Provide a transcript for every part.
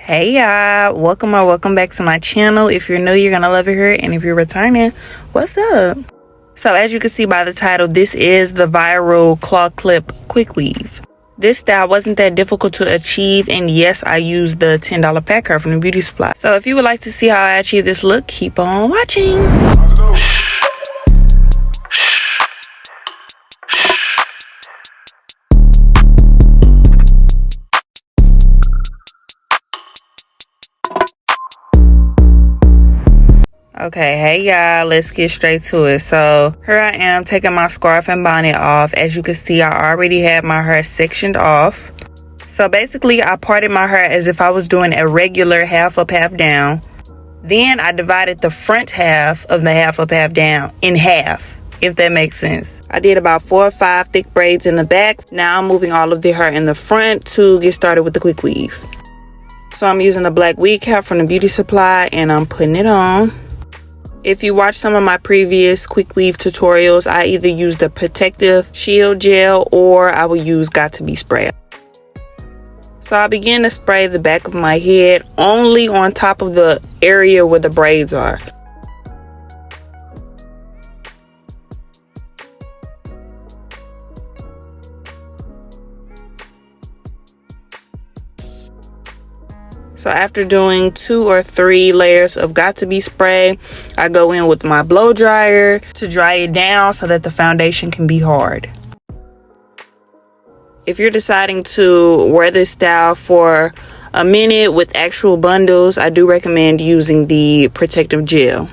Hey y'all, welcome back to my channel. If you're new, you're gonna love it here, and if you're returning, what's up? So as you can see by the title, this is the viral claw clip quick weave. This style wasn't that difficult to achieve, and yes, I used the $10 pack card from the beauty supply. So if you would like to see how I achieve this look, keep on watching. Okay, hey y'all, let's get straight to it. So here I am taking my scarf and bonnet off. As you can see, I already had my hair sectioned off. So basically, I parted my hair as if I was doing a regular half up, half down. Then I divided the front half of the half up, half down in half, if that makes sense. I did about 4 or 5 thick braids in the back. Now I'm moving all of the hair in the front to get started with the quick weave. So I'm using a black weave cap from the beauty supply and I'm putting it on. If you watch some of my previous quick weave tutorials, I either use the protective shield gel or I will use Got To Be spray. So I begin to spray the back of my head only on top of the area where the braids are. So after doing 2 or 3 layers of Got To Be spray, I go in with my blow dryer to dry it down so that the foundation can be hard. If you're deciding to wear this style for a minute with actual bundles, I do recommend using the protective gel.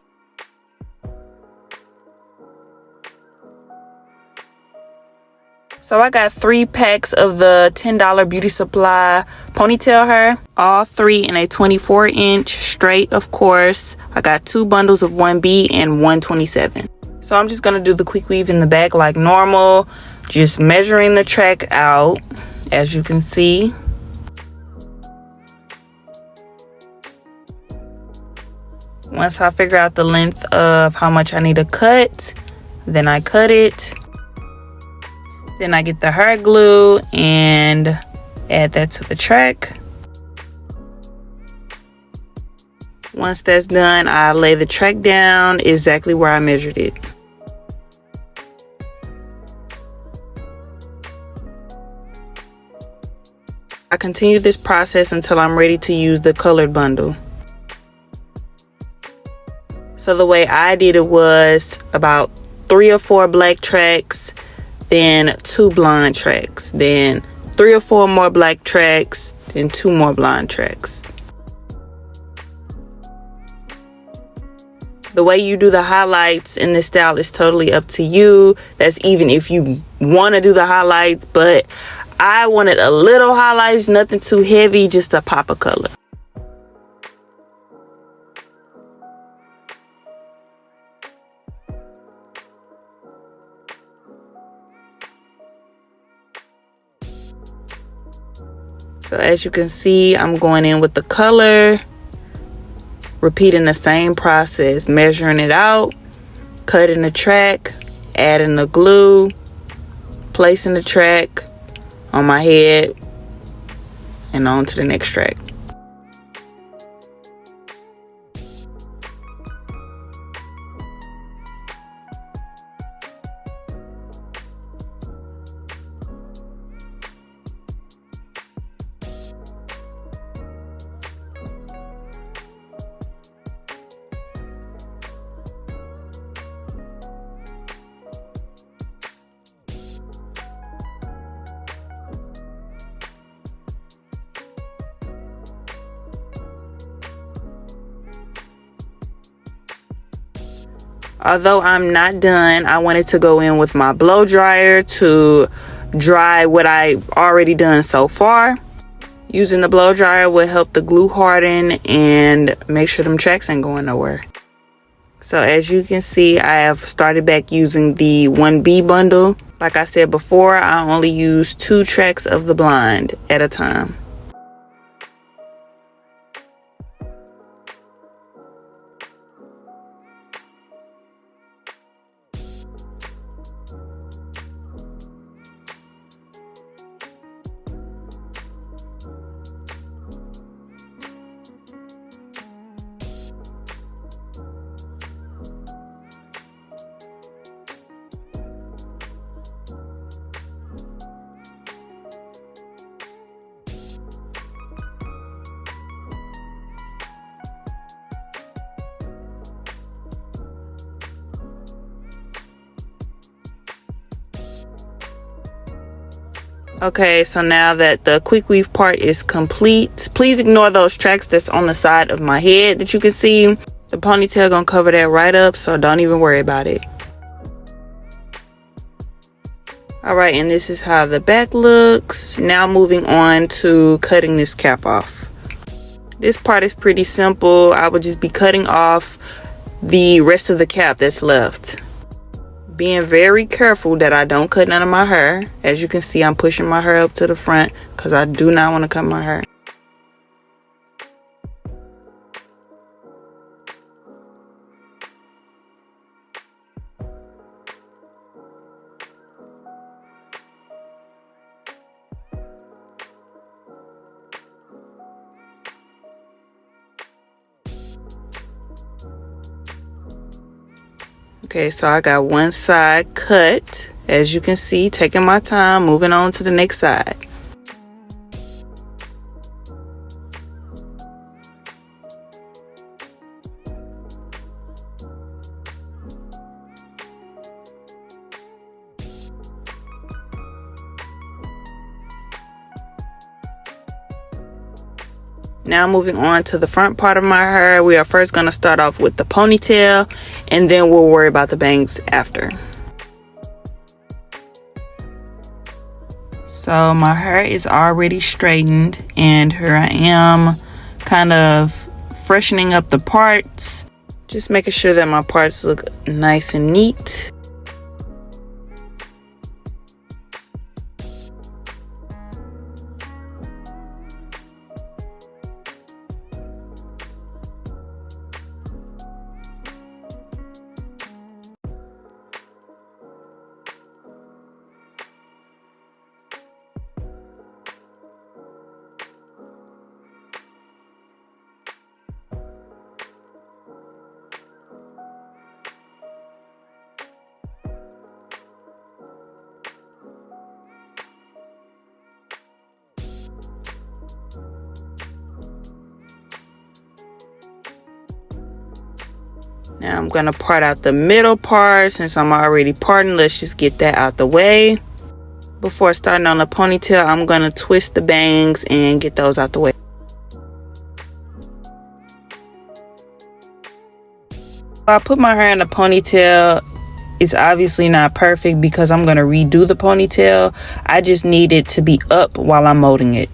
So I got 3 packs of the $10 beauty supply ponytail hair, all 3 in a 24-inch straight, of course. I got 2 bundles of 1B and 127. So I'm just gonna do the quick weave in the back like normal, just measuring the track out, as you can see. Once I figure out the length of how much I need to cut, then I cut it. Then I get the hair glue and add that to the track. Once that's done, I lay the track down exactly where I measured it. I continue this process until I'm ready to use the colored bundle. So the way I did it was about 3 or 4 black tracks, then 2 blonde tracks, then 3 or 4 more black tracks, then 2 more blonde tracks. The way you do the highlights in this style is totally up to you. That's even if you want to do the highlights, but I wanted a little highlights, nothing too heavy, just a pop of color. So as you can see, I'm going in with the color, repeating the same process, measuring it out, cutting the track, adding the glue, placing the track on my head, and on to the next track. Although I'm not done, I wanted to go in with my blow dryer to dry what I've already done so far. Using the blow dryer will help the glue harden and make sure them tracks ain't going nowhere. So as you can see, I have started back using the 1B bundle. Like I said before, I only use 2 tracks of the blonde at a time. Okay, so now that the quick weave part is complete, please ignore those tracks that's on the side of my head that you can see. The ponytail gonna cover that right up, so don't even worry about it. Alright, and this is how the back looks. Now moving on to cutting this cap off. This part is pretty simple. I would just be cutting off the rest of the cap that's left. Being very careful that I don't cut none of my hair. As you can see, I'm pushing my hair up to the front because I do not want to cut my hair. Okay, so I got one side cut. As you can see, taking my time, moving on to the next side. Now moving on to the front part of my hair, we are first going to start off with the ponytail and then we'll worry about the bangs after. So my hair is already straightened and here I am kind of freshening up the parts, just making sure that my parts look nice and neat. Now I'm gonna part out the middle part. Since I'm already parting, let's just get that out the way. Before starting on the ponytail, I'm gonna twist the bangs and get those out the way. I put my hair in a ponytail. It's obviously not perfect because I'm gonna redo the ponytail. I just need it to be up while I'm molding it.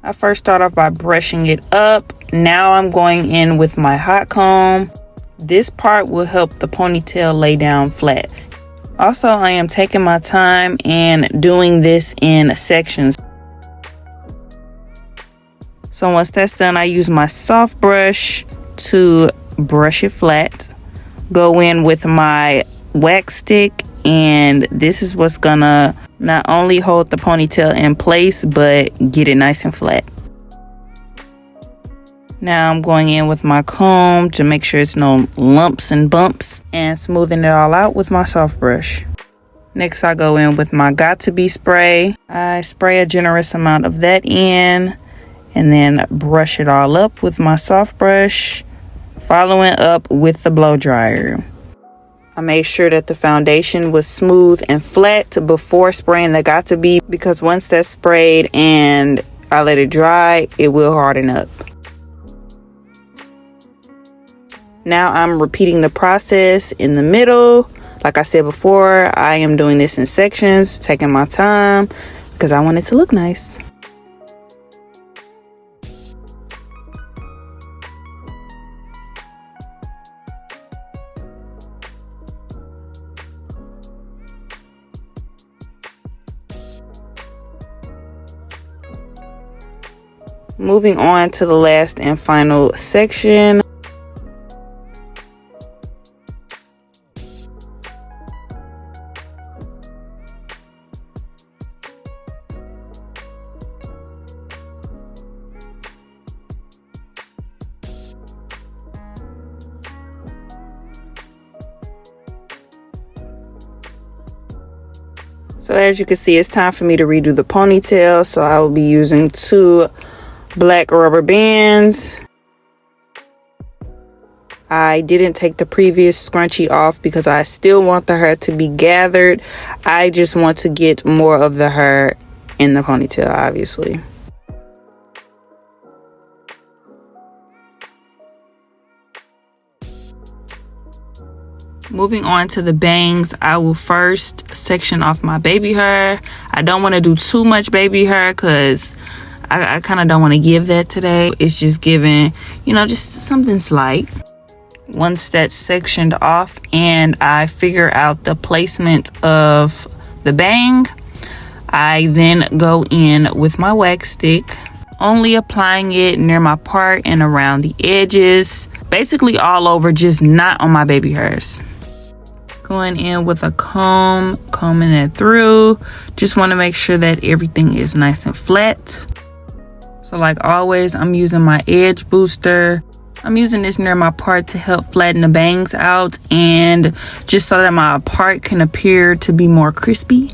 I first start off by brushing it up. Now I'm going in with my hot comb. This part will help the ponytail lay down flat. Also, I am taking my time and doing this in sections. So once that's done, I use my soft brush to brush it flat. Go in with my wax stick, and this is what's gonna not only hold the ponytail in place, but get it nice and flat. Now I'm going in with my comb to make sure it's no lumps and bumps and smoothing it all out with my soft brush. Next I go in with my Got To Be spray. I spray a generous amount of that in and then brush it all up with my soft brush, following up with the blow dryer. I made sure that the foundation was smooth and flat before spraying the Got To Be, because once that's sprayed and I let it dry, it will harden up. Now I'm repeating the process in the middle. Like I said before, I am doing this in sections, taking my time because I want it to look nice. Moving on to the last and final section. So as you can see, it's time for me to redo the ponytail. So I will be using 2 black rubber bands. I didn't take the previous scrunchie off because I still want the hair to be gathered. I just want to get more of the hair in the ponytail, obviously. Moving on to the bangs, I will first section off my baby hair. I don't want to do too much baby hair because I kind of don't want to give that today. It's just giving, you know, just something slight. Once that's sectioned off and I figure out the placement of the bang, I then go in with my wax stick, only applying it near my part and around the edges, basically all over, just not on my baby hairs. Going in with a comb, combing it through. Just want to make sure that everything is nice and flat. So like always, I'm using my edge booster. I'm using this near my part to help flatten the bangs out and just so that my part can appear to be more crispy.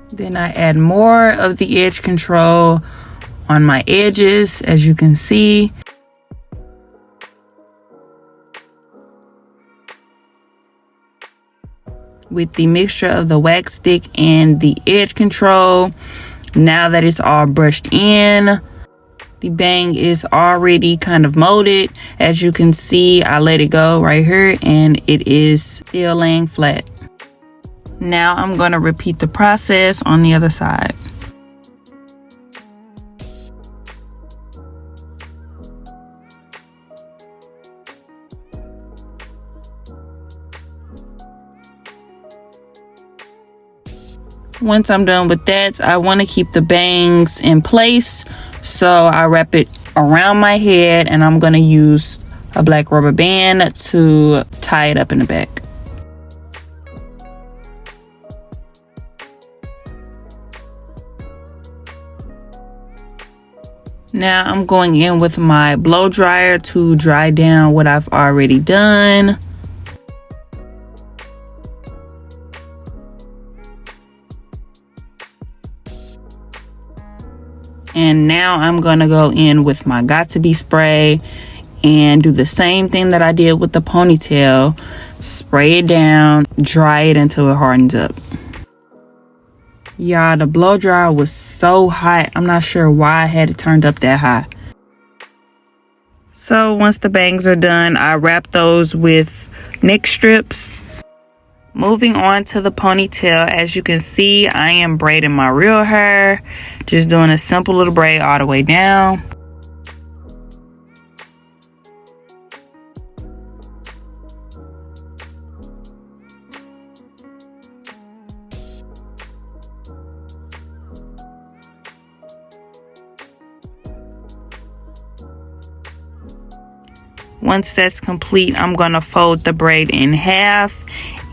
Then I add more of the edge control on my edges, as you can see. With the mixture of the wax stick and the edge control, now that it's all brushed in, the bang is already kind of molded. As you can see, I let it go right here and it is still laying flat. Now I'm going to repeat the process on the other side. Once I'm done with that, I want to keep the bangs in place, so I wrap it around my head and I'm going to use a black rubber band to tie it up in the back. Now I'm going in with my blow dryer to dry down what I've already done. And now I'm going to go in with my Got2b spray and do the same thing that I did with the ponytail. Spray it down, dry it until it hardens up. Y'all, the blow dryer was so hot. I'm not sure why I had it turned up that high. So once the bangs are done, I wrap those with neck strips. Moving on to the ponytail, as you can see, I am braiding my real hair. Just doing a simple little braid all the way down. Once that's complete, I'm going to fold the braid in half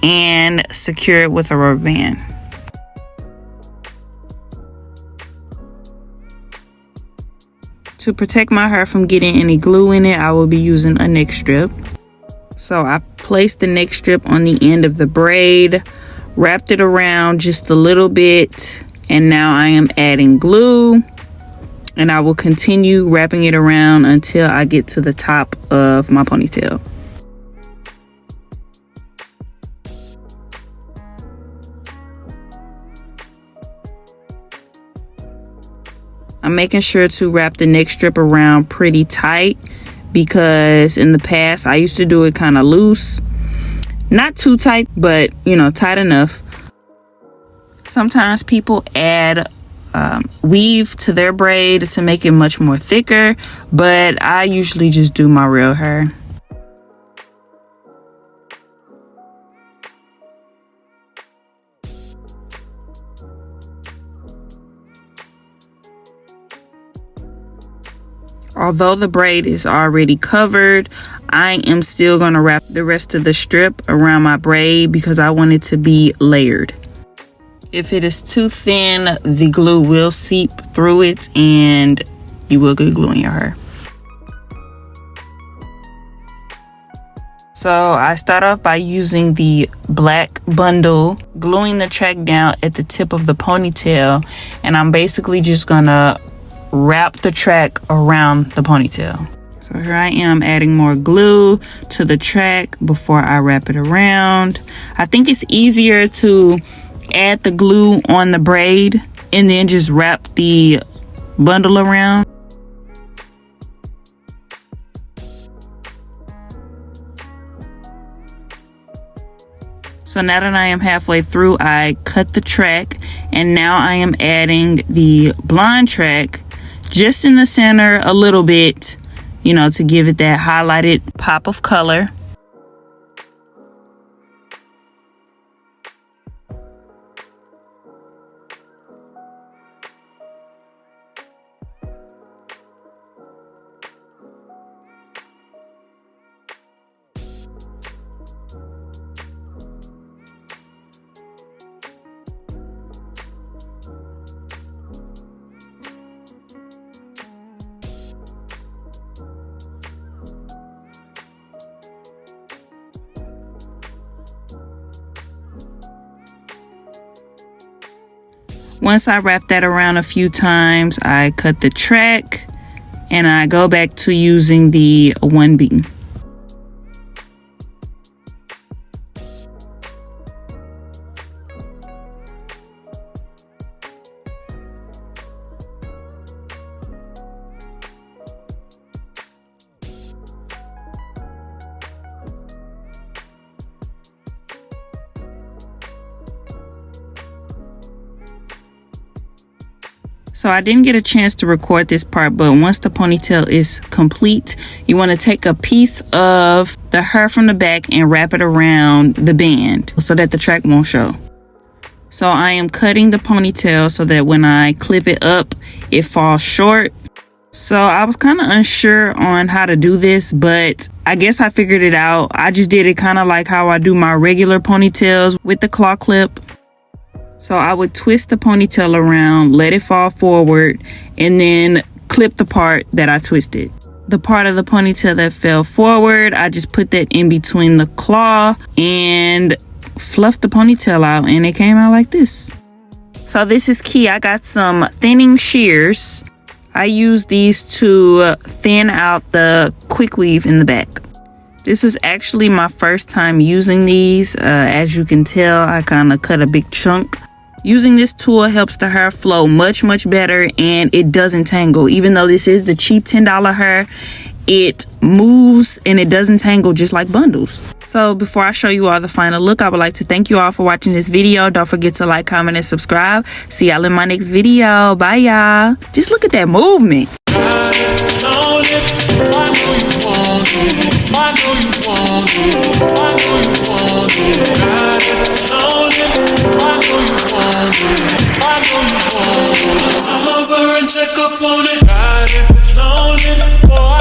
and secure it with a rubber band. To protect my hair from getting any glue in it, I will be using a neck strip. So I placed the neck strip on the end of the braid, wrapped it around just a little bit, and now I am adding glue. And I will continue wrapping it around until I get to the top of my ponytail. I'm making sure to wrap the neck strip around pretty tight because in the past I used to do it kind of loose. Not too tight, but you know, tight enough. Sometimes people add weave to their braid to make it much more thicker, but I usually just do my real hair. Although the braid is already covered, I am still going to wrap the rest of the strip around my braid because I want it to be layered. If it is too thin, the glue will seep through it and you will get glue in your hair. So I start off by using the black bundle, gluing the track down at the tip of the ponytail, and I'm basically just gonna wrap the track around the ponytail. So here I am adding more glue to the track before I wrap it around. I think it's easier to add the glue on the braid and then just wrap the bundle around. So now that I am halfway through, I cut the track, and now I am adding the blonde track just in the center a little bit, you know, to give it that highlighted pop of color. Once I wrap that around a few times, I cut the track and I go back to using the 1B. So I didn't get a chance to record this part, but once the ponytail is complete, you want to take a piece of the hair from the back and wrap it around the band so that the track won't show. So I am cutting the ponytail so that when I clip it up, it falls short. So I was kind of unsure on how to do this, but I guess I figured it out. I just did it kind of like how I do my regular ponytails with the claw clip. So I would twist the ponytail around, let it fall forward, and then clip the part that I twisted. The part of the ponytail that fell forward, I just put that in between the claw and fluffed the ponytail out, and it came out like this. So this is key. I got some thinning shears. I use these to thin out the quick weave in the back. This was actually my first time using these. As you can tell, I kind of cut a big chunk. Using this tool helps the hair flow much better, and it doesn't tangle. Even though this is the cheap $10 hair, it moves and it doesn't tangle just like bundles. So before I show you all the final look, I would like to thank you all for watching this video. Don't forget to like, comment, and subscribe. See y'all in my next video. Bye, y'all. Just look at that movement. I'm over and check up on it. Got it, flown it.